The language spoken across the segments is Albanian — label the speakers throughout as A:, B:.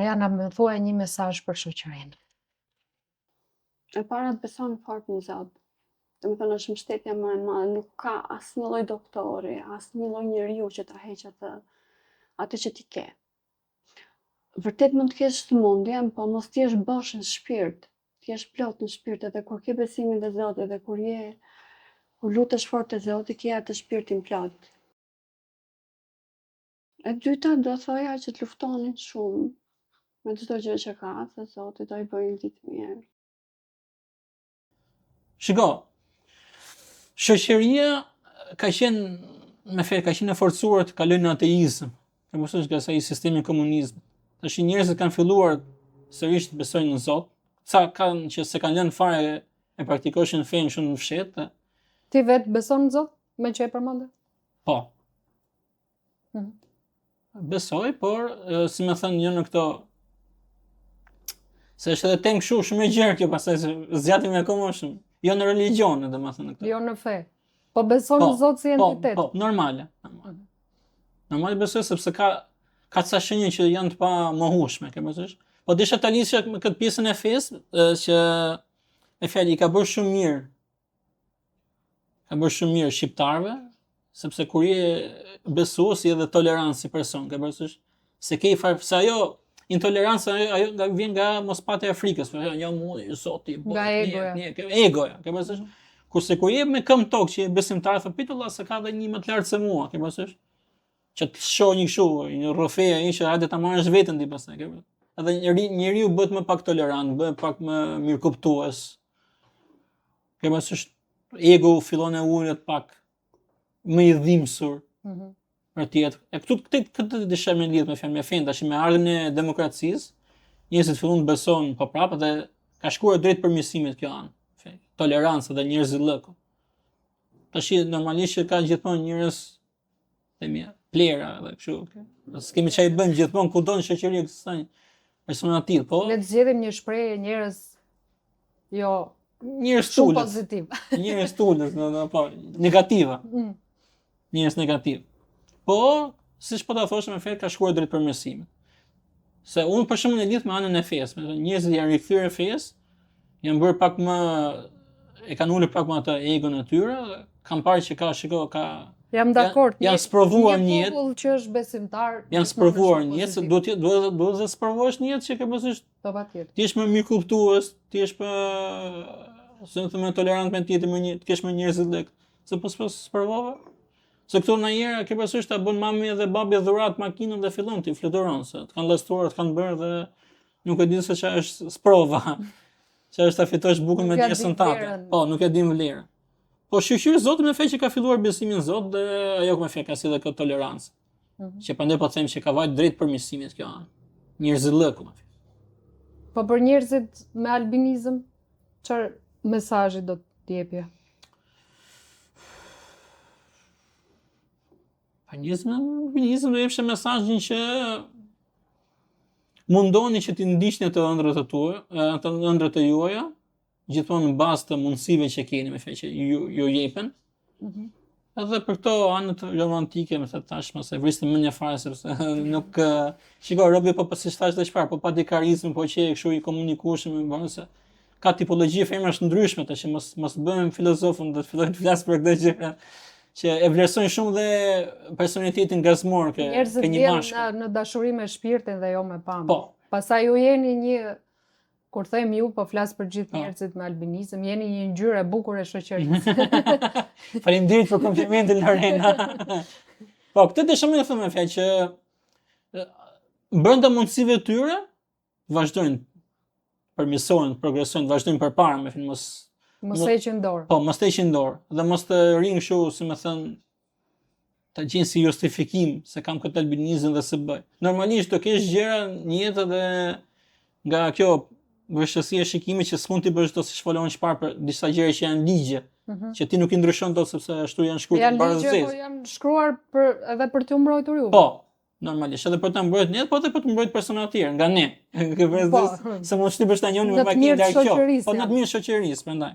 A: Mariana, më thuaj një mesazh për shoqërinë.
B: E para të beson fort në Zot. Domethënë është mbështetja më e madhe, nuk ka asnjë lloj doktori, asnjë lloj njeriu që ta heqë atë që ti ke. Vërtet mund të kesh sëmundje, po mos të jesh bosh në shpirt, të jesh plot në shpirt, edhe kur ke besimin te Zoti, edhe kur lutesh fort te Zoti, ke atë shpirtin plot. E dyta do thoja që të luftonin shumë me çdo gjë që ka, se Zoti do i bëjë një ditë mirë.
C: Shiko, shoqëria ka qenë e forcuar të kalojnë në ateizëm. Ka mësuar nga sa i sistemi komunizëm. Tash njerëzit kanë filluar sërish të besojnë në Zot. Ca kanë që se kanë lënë fare e praktikoshin fenë shumë në fshetë.
A: Ti vetë beson në Zot, me që e përmendë?
C: Po. Besoj, por si më thënë një në këto se është edhe temë shumë e gjerë kjo, pastaj zgjatim akoma shumë. Jo në religion, domethënë këto.
A: Jo në fe. Po beson në Zot si entitet.
C: Po, normale. Normale besoj sepse ka ca shenja që janë të pa mohueshme, ke parasysh? Po desha ta nisja me këtë pjesën e fesë që me fjalë i ka bërë shumë mirë. Ka bërë shumë mirë shqiptarëve, sepse kur je besues je edhe tolerant si person, ke parasysh? Se ke se ajo intoleranca ajo vjen nga mospatja e frikës, jo mua Zoti,
A: nga
C: egoja, ke parasysh? Kurse kur je me këmbë tokë që je besimtar, thot pitulla se ka edhe një më të lartë se mua, ke parasysh? Që të shoh një kështu, një rrofeja që hajde ta marrësh veten ti pastaj, ke parasysh? Edhe njeriu bëhet më pak tolerant, bëhet pak më mirëkuptues. Ke parasysh ego fillon e ulet pak më i dhimbsur. Për tjetër. E këtë dëshoj me lidh me fjalën e fen, tash me ardhen e demokracisë, njerëzit fillon të besojnë po prapë dhe ka shkuar drejt përmirësimit kjo anë. Tolerancë dhe njerëzillëku. Tash normalisht që ka gjithmonë njerëz themi plera edhe kështu. S'kemi çaj bën gjithmonë kudo në shoqëri ekzistojnë persona të tillë, po.
A: Le të zgjedhim një shprehje njerëz
C: njerëz
A: shumë pozitiv.
C: Njerëz tulës, po, negativa. Njerëz negativ. Po, siç po ta thosh me fjalë ka shkuar drejt përmirësimit. Se unë për shembull e lidh me anën e fesë, njerëzit janë rikthyer fesë, janë bërë pak më e kanë ulur pak më atë egon e tyre, kanë parë që ka
A: Jam dakord.
C: Janë sprovuar një jetë.
A: Një popull që është besimtar.
C: Janë sprovuar një jetë, duhet të sprovosh një jetë që ke pasur.
A: Po patjetër.
C: Ti je më mirëkuptues, ti je se të më tolerant me tjetër, të kesh më njerëz të lek. Se po sprovova. Se këtu ndonjëherë ke pasur ta bën mami edhe babi dhurat makinën dhe fillon ti fluturon se të kanë llastuar, të kanë bërë dhe nuk e di se çfarë është sprova. Çfarë është ta fitosh bukën me pjesën tande. Po, nuk e di vlerën. Po shoqëri Zoti me fjalë që ka filluar besimin në Zot dhe ajo me fjalë ka si dhe këtë tolerancë. Që prandaj po them që ka vajt drejt përmirësimit kjo anë. Njerëzillëku.
A: Po për njerëzit me albinizëm, çfarë mesazhi do të jepje?
C: Për njerëzit me albinizëm do jepsh mesazhin që mundoni që t'i ndiqni ato ëndrat e tua, ato ëndrat e juaja, gjithmonë në bazë të mundësive që keni me fjalë që ju jepen. Edhe për këto anët romantike, më thash, mos e vrisni mendja fare sepse nuk shikoj robi po si thash të çfarë, po pa di karizmë, po që kështu i komunikueshëm, më se ka tipologji femrash ndryshme tash, mos bëhem filozofun do të filloj të flas për këtë gjë që e vlerësojnë shumë dhe personalitetin gazmor ke një mashkull.
A: Njerëzit në dashuri me shpirtin dhe jo me pamje.
C: Po.
A: Pastaj ju jeni një kur them ju, po flas për gjithë njerëzit me albinizëm, jeni një ngjyrë e bukur e shoqërisë.
C: Faleminderit për komplimentin Lorena. Po, këtë dëshiroj të them me fjalë që brenda mundësive të tyre vazhdojnë përmirësohen, progresojnë, vazhdojnë përpara me film
A: mos heqin dorë.
C: Po, mos heqin dorë dhe mos të rinë kështu, si më thën, ta gjejnë si justifikim se kam këtë albinizëm dhe se bëj. Normalisht do kesh gjëra në jetë dhe nga kjo vështirësia e shikimit që s'mund t'i bësh dot si shfolon çfarë për disa gjëra që janë ligje, që ti nuk i ndryshon dot sepse ashtu janë shkruar
A: para zezë. Janë ligje, po janë shkruar edhe për t'u mbrojtur ju.
C: Po, normalisht edhe për ta mbrojtur ne, po edhe për të mbrojtur persona të tjerë nga ne. Ke vëzhgës se mund të bësh ta njëri me makinë larg. Po në të mirë shoqërisë, prandaj.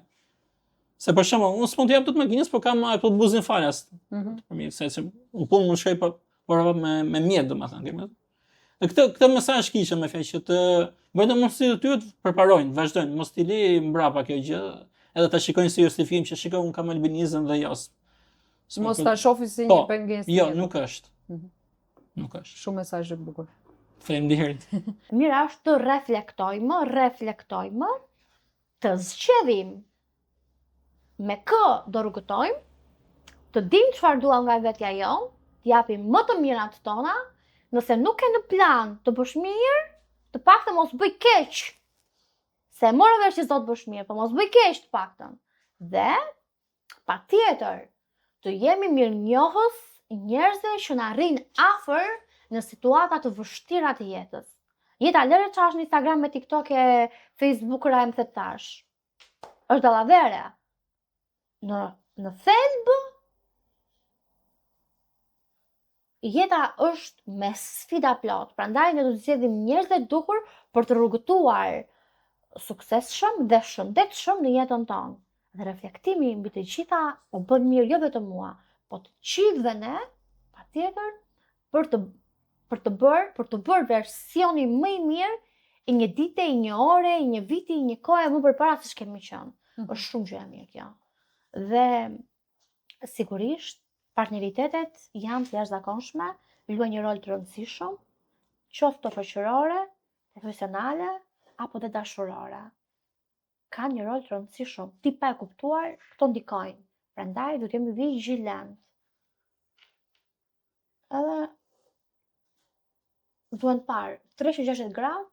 C: Se për shembull, unë s'mund të jap dot makinës, po kam ato buzën falas. Për mirë, se un punë mund shkoj por me mjet, domethënë, Dhe këtë mesazh kisha me fjalë që të vetëm mos i ty të përparojnë, vazhdojnë, mos t'i li mbrapa kjo gjë, edhe ta shikojnë si justifim që shikoj un kam albinizëm dhe jos.
A: Mos ta shofi si një pengesë.
C: Jo, nuk është. Nuk është.
A: Shumë mesazh i bukur.
C: Faleminderit.
D: Mira është të reflektojmë, të zgjedhim me kë do rrugëtojmë, të dim çfarë duam nga vetja jonë, të japim më të mirat tona, nëse nuk ke në plan të bësh mirë, të paktën mos bëj keq. Se morë vesh që s'do të bësh mirë, po mos bëj keq të paktën. Dhe patjetër të jemi mirënjohës njerëzve që na rrin afër në situata të vështira të jetës. Jeta lëre çash në Instagram me TikTok e Facebook më thetash. Është dallavere. Në thelb jeta është me sfida plot, prandaj ne do të zgjedhim njerëz të duhur për të rrugëtuar suksesshëm dhe shëndetshëm në jetën tonë. Dhe reflektimi mbi të gjitha u bën mirë jo vetëm mua, po të gjithëve ne, patjetër, për të bërë versionin më i mirë i një dite, i një ore, i një viti, i një kohe më përpara se ç'kemi qenë. Është shumë gjë e mirë kjo. Dhe sigurisht partneritetet janë të jashtëzakonshme, luajnë një rol të rëndësishëm, qoftë shoqërore, profesionale apo dhe dashurore. Kanë një rol të rëndësishëm. Ti pa e kuptuar, këto ndikojnë. Prandaj duhet jemi vigjilent. Edhe duhen të parë 360 gradë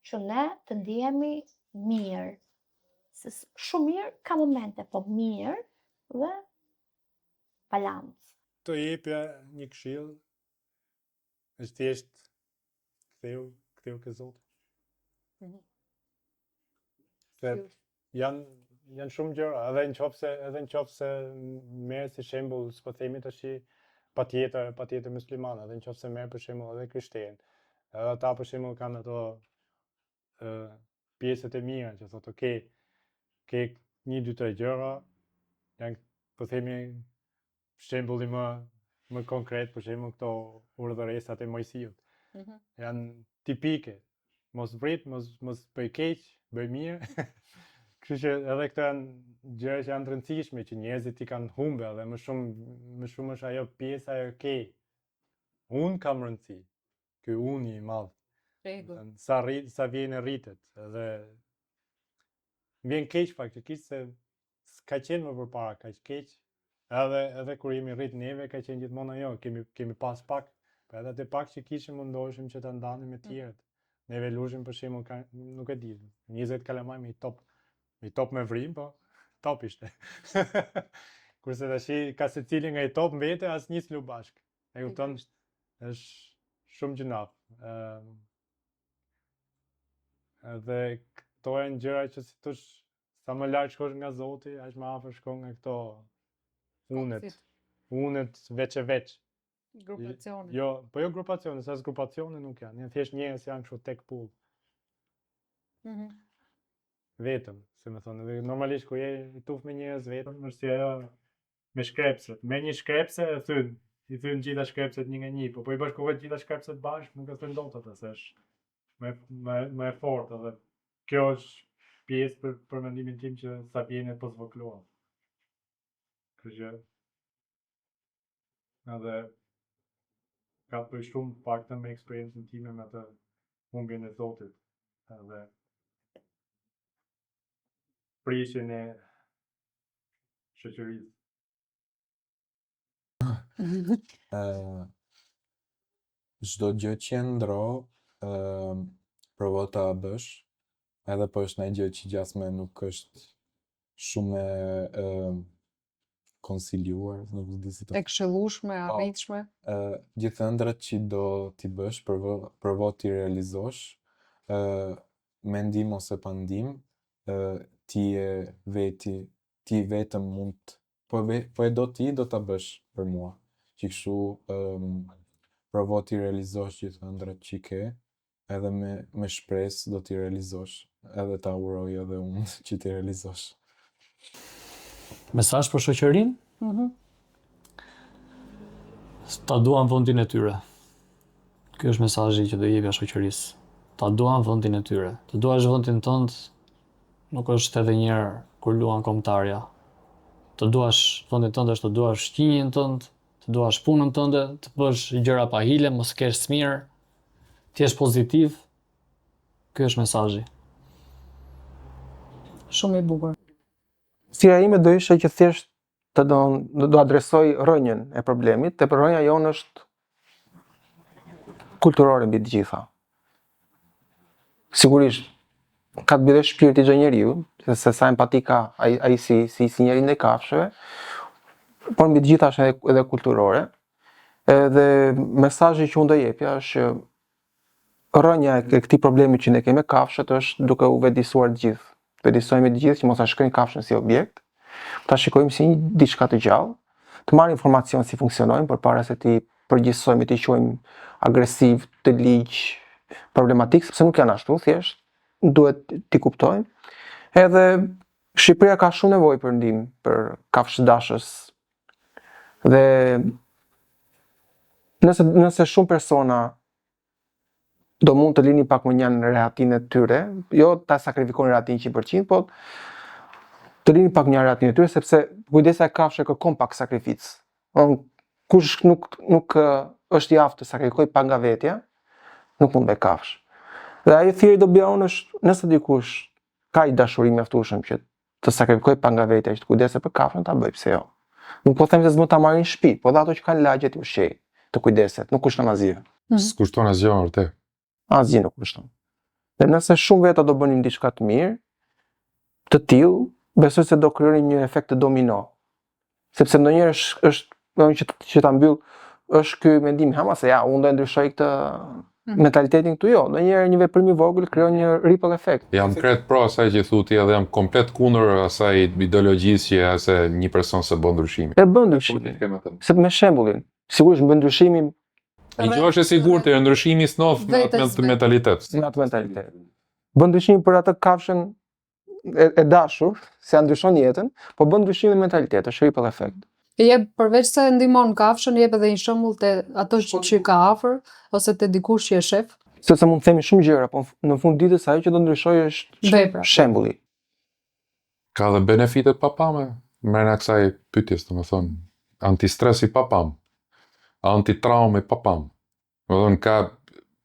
D: që ne të ndihemi mirë. Se shumë mirë ka momente, po mirë dhe balancë.
E: Të jepja një këshill është thjesht ktheu ke Zoti. Se janë shumë gjëra, edhe nëse merr si shembull, s'po themi tash patjetër musliman, edhe nëse merr për shembull edhe krishterë. Edhe ata për shembull kanë ato pjesët e mira që thotë okay, ke 1-2-3 gjëra, janë po themi shembulli më konkret, për shembull këto urdhëresat e Mojsiut. Janë tipike. Mos vrit, mos bëj keq, bëj mirë. Kështu që edhe këto janë gjëra që janë të rëndësishme që njerëzit i kanë humbur dhe më shumë është ajo pjesa e okay. Unë kam rëndësi. Ky uni i madh. Sa vjen e rritet, edhe vjen keq faktikisht se s'ka qenë më përpara kaq keq. Edhe kur jemi rrit neve ka qenë gjithmonë ajo, kemi pas pak, por edhe atë pak që kishim mundoheshim që ta ndanim me tjerët. Neve lushim për shembull, nuk e di, 20 kalamaj me top me vrim, po top ishte. Kurse tash ka secili nga i top mbete asnjë s'lu bashk. E kupton? Është shumë gjinaf. Edhe këto janë gjëra që si thosh, sa më lart shkosh nga Zoti, aq më afër shkon nga këto unet veç e veç.
A: Grupacione.
E: Jo, po jo grupacione, sa grupacione nuk janë. Janë thjesht njerëz janë kështu tek pull. Vetëm, se më thonë, edhe normalisht kur je i tuf me njerëz vetëm, është si ajo me shkrepset. Me një shkrepse e thyn, i thyn gjitha shkrepset një nga një, po i bashkohet gjitha shkrepset bashkë, nuk e thyn dot atë, se është më e fortë, edhe kjo është pjesë për mendimin tim që sa vjenet po zvoglohet. Kështu që edhe ka të bëj shumë paktën me eksperiencën time me atë humbjen e Zotit, edhe prishjen e shoqërisë.
F: Çdo gjë që ndro, provo ta bësh, edhe po është një gjë që gjasme nuk është shumë konsiliuar, nuk di si të
A: E këshillueshme, arritshme.
F: Gjithë ëndrat që do t'i bësh, provo t'i realizosh, me ndim ose pa ndim, ti vetëm mund, po e do t'a bësh për mua. Që kështu provo t'i realizosh gjithë ëndrat që ke, edhe me shpresë do t'i realizosh, edhe ta uroj edhe unë që t'i realizosh.
C: Mesazh për shoqërinë? Ta duan vendin e tyre.
G: Ky është mesazhi që do jepja shoqërisë. Ta duan vendin e tyre. Të duash vendin tënd nuk është edhe një herë kur luan kombëtarja. Të duash vendin tënd është të duash shqinjen tënd, të duash punën tënde, të bësh gjëra pa hile, mos kesh smir, të jesh pozitiv. Ky është mesazhi.
A: Shumë i bukur.
H: Sira ime do ishte që thjesht do adresoj rrënjën e problemit, te rrënja jonë është kulturore mbi të gjitha. Sigurisht ka të bëjë shpirti çdo njeriu, se sa empati ka ai si njeri ndaj kafshëve, por mbi të gjitha është edhe kulturore. Edhe mesazhi që unë do jepja është që rrënja e këtij problemi që ne kemi me kafshët është duke u vetëdijsuar të gjithë. Vetëdijsojmë të gjithë që mos ta shkojmë kafshën si objekt, ta shikojmë si diçka të gjallë, të marrim informacion si funksionojnë përpara se ti përgjithsojmë, ti quajmë agresiv, të ligj, problematik, sepse nuk janë ashtu, thjesht duhet t'i kuptojmë. Edhe Shqipëria ka shumë nevojë për ndihmë për kafshëdashës. Dhe nëse shumë persona do mund të lini pak më njënë rehatin e tyre, jo ta sakrifikojnë rehatin 100%, po të lini pak një rehatin e tyre, sepse kujdesa e kafshë kërkon pak sakrificë. Kush nuk është i aftë të sakrifikoj pak nga vetja, nuk mund bëj kafshë. Dhe ajo thirrje do bëja unë është, nëse dikush ka i dashuri mjaftueshëm që të sakrifikoj pak nga vetja, që të kujdeset për kafshën, ta bëj, pse jo. Nuk po them se s'mund ta marrin në shtëpi, po dhe ato që kanë lagje të ushqej, të kujdeset, nuk kushton asgjë.
F: S'kushton asgjë vërtet.
H: Asgjë nuk kushton. Dhe nëse shumë veta do bënim diçka të mirë, të tillë, besoj se do krijonin një efekt të domino. Sepse ndonjëherë është që ta mbyll është ky mendim hama se ja, unë do ndryshoj këtë mentalitetin këtu, jo. Ndonjëherë një veprim i vogël krijon një ripple effect.
F: Jam krejt pro asaj që thu ti edhe jam komplet kundër asaj ideologjisë që se një person se bën ndryshimin.
H: E bën ndryshimin. Se me shembullin, sigurisht bën ndryshimin.
F: I që është e sigurt e ndryshimi s'nof me atë mentalitet.
H: Me atë mentalitet. Bën ndryshimin për atë kafshën e dashur, se ja ndryshon jetën, po bën ndryshimin në mentalitet, është ripple effect.
A: Jep përveç se ndihmon kafshën, jep edhe një shembull te ato që ka afër ose te dikush që e shef.
H: Sepse mund të themi shumë gjëra, po në fund ditës ajo që do ndryshojë është shembulli.
F: Ka dhe benefitet papame, mrena kësaj pyetjes, domethënë, antistres i papam, antitraumë i papam. Domethënë ka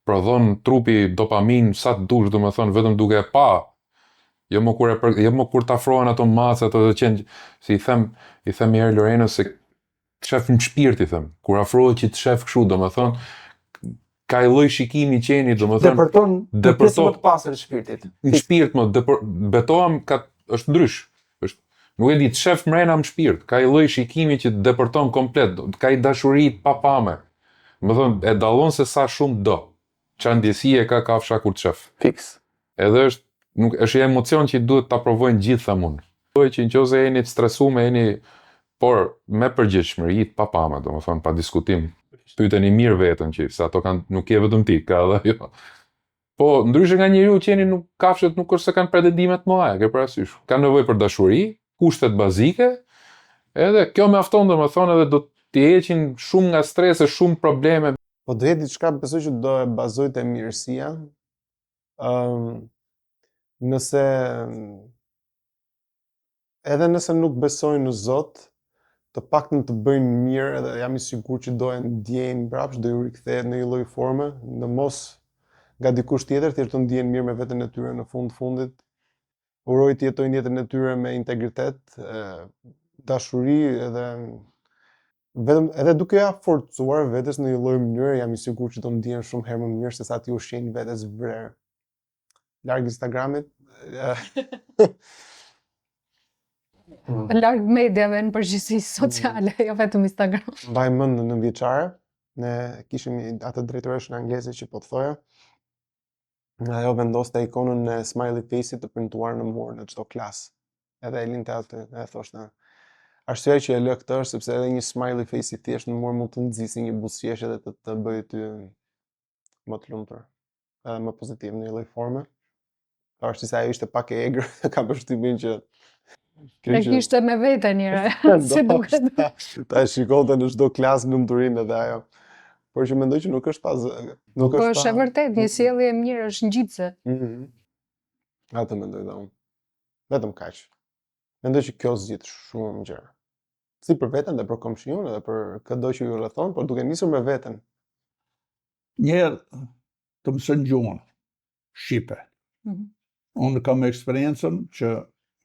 F: prodhon trupi dopamin sa të dush, domethënë vetëm duke e pa. Jo më kur t'afrohen ato macat edhe qenë, si i them herë Lorenës se të shef në shpirt, i them. Kur afrohet që të shef kështu, domethënë, ka i lloj shikimi qeni, domethënë,
H: depërton të pastër të shpirtit.
F: Në shpirt më betohem është ndrysh. Nuk e di, të shef mrena në shpirt, ka i lloj shikimi që të depërton komplet, ka i dashuri të papame. Domethënë, e dallon se sa shumë do. Çfarë ndjesie ka kafsha kur të shef.
H: Fiks.
F: Edhe është një emocion që duhet ta provojnë gjithë thamun. Thuaj që nëse jeni të stresuar, por me përgjegjësi të papame, domethënë pa diskutim. Pyeteni mirë veten që se ato nuk je vetëm ti, ka edhe jo. Po ndryshe nga njeriu që jeni kafshët nuk është se kanë pretendime të mëdha, ke parasysh. Kanë nevojë për dashuri, kushtet bazike, edhe kjo mjafton domethënë edhe do t'i heqin shumë nga stresi, shumë probleme.
I: Po do jetë diçka besoj që do e bazoj te mirësia. Nëse nuk besojnë në Zot, të paktën të bëjnë mirë, edhe jam i sigurt që do e ndjejnë mbrapsht, do i rikthehet në një lloj forme, në mos nga dikush tjetër, thjesht të ndjejnë mirë me veten e tyre në fundit. Uroj të jetojnë jetën e tyre me integritet, dashuri edhe duke ja forcuar vetes në një lloj mënyre, jam i sigurt që do ndihen shumë herë më mirë se sa ti ushqejnë vetes vrerë. Larg Instagramit.
A: Larg mediave në përgjithësi sociale, jo vetëm Instagram.
I: Mbaj mend në 9 vjeçare, ne kishim atë drejtoreshën angleze që po të thoja. Ajo vendoste ikonën e smiley face-it të printuar në mur në çdo klasë. Edhe e linte atë, e thoshte. Arsyeja që e lë këtë është sepse edhe një smiley face i thjesht në mur mund të nxjisë një buzëqeshje dhe të bëjë ty më të lumtur, edhe më pozitiv në një lloj forme. Pavarësisht se ajo ishte pak e egër, kam përshtypjen që
A: e kishte me vete njëra, si duket.
I: Ta shikonte në çdo klasë lumturinë edhe ajo. por që mendoj që nuk është pas nuk
A: Po
I: është
A: është e vërtet, një sjellje e mirë është ngjitse.
I: Atë mendoj dhe unë. Vetëm kaq. Mendoj që kjo zgjidh shumë gjëra. Si për veten dhe për komshiun edhe për çdo që ju rrethon, por duke nisur me veten.
J: Njerë të mësën gjuhën shqipe. Unë kam eksperiencën që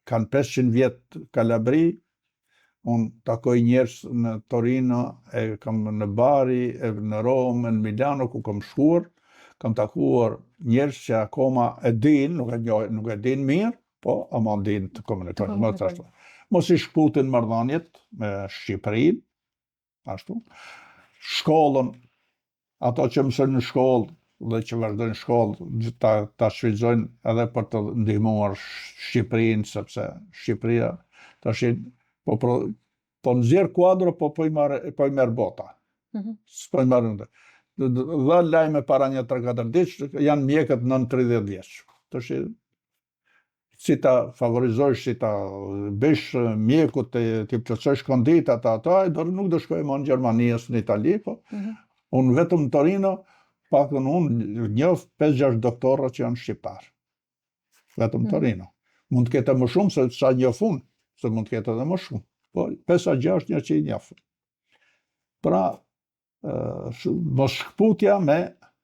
J: kanë 500 vjetë Kalabri, unë takoj njerës në Torino, e kam në Bari, e në Romë, në Milano, ku kam shkuar, kam takuar njerës që akoma e din, nuk e din mirë, po ama din të komunikojnë, më të ashtu. Mos i shkputin marrëdhëniet me Shqipërinë, ashtu. Shkollën, ato që mësojnë në shkollë dhe që vazhdojnë shkollë, ta shfrytëzojnë edhe për të ndihmuar Shqipërinë, sepse Shqipëria tash po nxjerr kuadro, po i merr bota. S'po i marrin. Dha lajme para një 3-4 ditë, janë mjekët nën 30 vjeç. Tash si ta favorizojsh, si ta bësh mjekut të plotësosh konditat ata, nuk do shkojmë në Gjermani as në Itali, po. Unë vetëm në Torino, paktën unë njoh 5-6 doktorë që janë shqiptar. Vetëm Torino. Mund të ketë më shumë se sa njoh unë, se mund të ketë edhe më shumë. Po 5-6 një që i njoh. Pra, mos shkputja me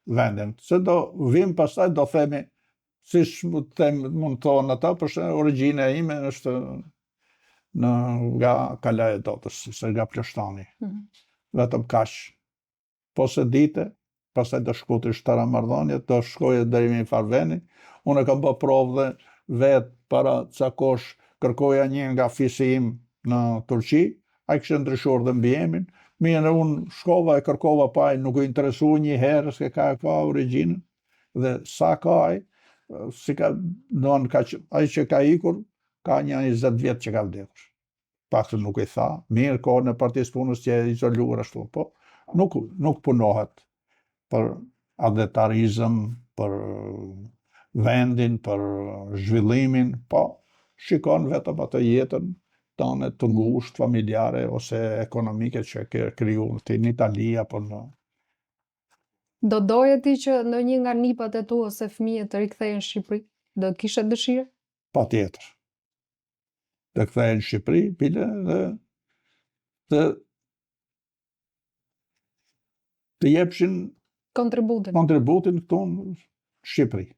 J: vendin. Se do vim pastaj do themi si mund të thonë ata, përse origjina ime është nga Kala e Dotës, se nga Plashtani. Vetëm kaq. Po se dite, pastaj do shkputesh tëra marrëdhëniet, do shkoje deri në Farveni. Unë kam bë provë dhe vetë para ca kosh kërkoja një nga fisi im në Turqi, ai kishte ndryshuar dhe mbi emrin. Mirë, unë shkova e kërkova pa ai, nuk u interesu një herë se ka origjinën. Dhe sa ka ai, si ka ai që ka ikur, ka një 20 vjetë që ka vdekur. Paktën nuk i tha, mirë kohën e partisë punës që e izoluar ashtu, po nuk punohet për adhetarizëm, për vendin, për zhvillimin, po shikon vetëm atë jetën tonë të ngushtë, familjare ose ekonomike që ke krijuar ti në Itali apo në.
A: Do doje ti që ndonjë nga nipat e tu ose fëmijët të rikthehen në Shqipëri? Do kishe dëshirë?
J: Patjetër. Të kthehen në Shqipëri, bile dhe të jepshin kontributin këtu në Shqipëri.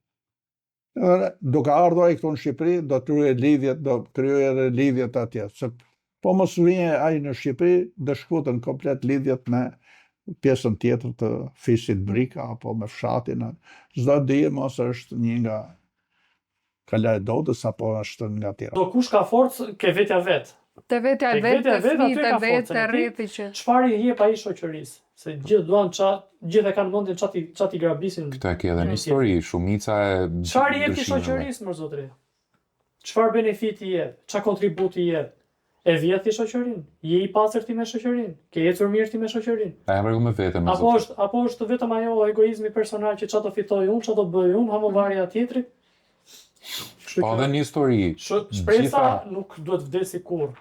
J: Do ka ardhur ai këtu në Shqipëri, do kryej lidhjet atje. Po mos vjen ai në Shqipëri, do shkuten komplet lidhjet me pjesën tjetër të fisit Brika, apo me fshatin. Çdo dije mos është një nga Kala e Dotës, apo është nga tjera.
G: Do kush ka forcë, ke vetja vetë.
A: Te vetja vetë, te fëmijët e vetë, te rrethi që.
G: Çfarë i jep ai shoqërisë? Se gjithë e kanë mendjen çati grabisin.
K: Këta ke edhe në histori, shumica e
G: çfarë i jep ti shoqërisë, më zotëri? Çfarë benefiti i jep? Çfarë kontributi i jep? E vjet ti shoqërinë? Je i pastër ti me shoqërinë? Ke ecur mirë ti me shoqërinë?
K: A e rregull me veten, më
G: zotëri? Apo është vetëm ajo egoizmi personal që çfarë do fitoj unë, çfarë do bëj unë, hamovarja tjetrit?
K: Po edhe një histori.
G: Shpresa nuk duhet vdesi kurrë.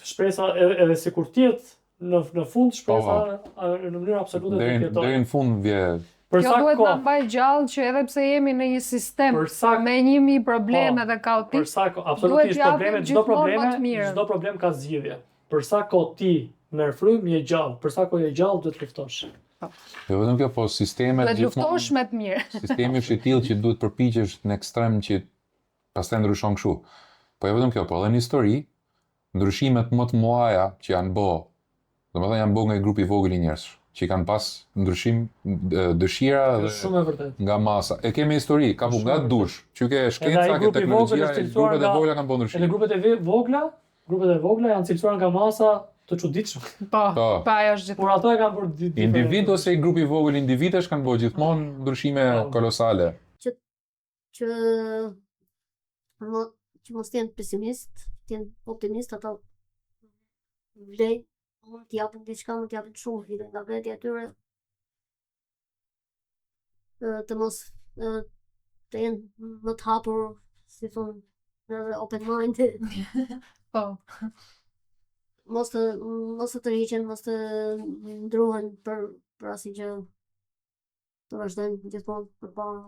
G: Shpresa edhe sikur tjetë në fund shpresa në mënyrë absolute të jetojë.
K: Deri në fund vje.
A: Kjo duhet na mbaj gjallë që edhe pse jemi në një sistem me 1000 probleme dhe kaotik,
G: absolutisht çdo problem ka zgjidhje. Për sa kohë ti merr frymë je gjallë, për sa kohë je gjallë duhet të luftosh.
K: Jo vetëm kjo, po sistemet
A: gjithmonë luftosh me të mirë.
K: Sistemi është i tillë që duhet përpiqesh në ekstrem që pastaj ndryshon kështu. Po jo vetëm kjo, po edhe në histori, ndryshimet më të mëdha që janë bë, domethënë janë bë nga një grup i vogël i njerëzsh, që kanë pas ndryshim dëshira dhe nga masa. E kemi histori, ka bu nga dush, që ke shkenca, ke teknologjia, grupet e vogla kanë bërë ndryshim.
G: Edhe grupet e vogla janë cilësuar nga masa të çuditshme.
A: Po, ajo është gjithmonë.
G: Por ato e kanë bërë
K: individ ose i grupi i vogël individesh kanë bërë gjithmonë ndryshime kolosale.
L: Që mos jenë pesimist, të jenë optimist, ato vlej, mund të japin diçka, mund të japin shumë vite nga vetja e tyre. Të mos të jenë më të hapur, si thonë, open minded.
A: Po.
L: Mos të tërhiqen, mos të ndruhen për për asnjë gjë. Të vazhdojmë gjithmonë përpara.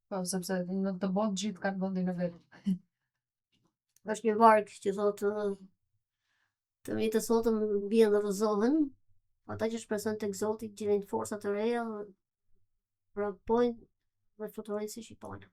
A: Po, sepse në të botë gjithë kanë vendin e vet.
L: Është një varg që thotë të mirë të sotëm bien dhe rrëzohen, ata që shpresojnë tek Zoti gjejnë forca të reja, vrapojnë dhe fluturojnë si shqipojnë.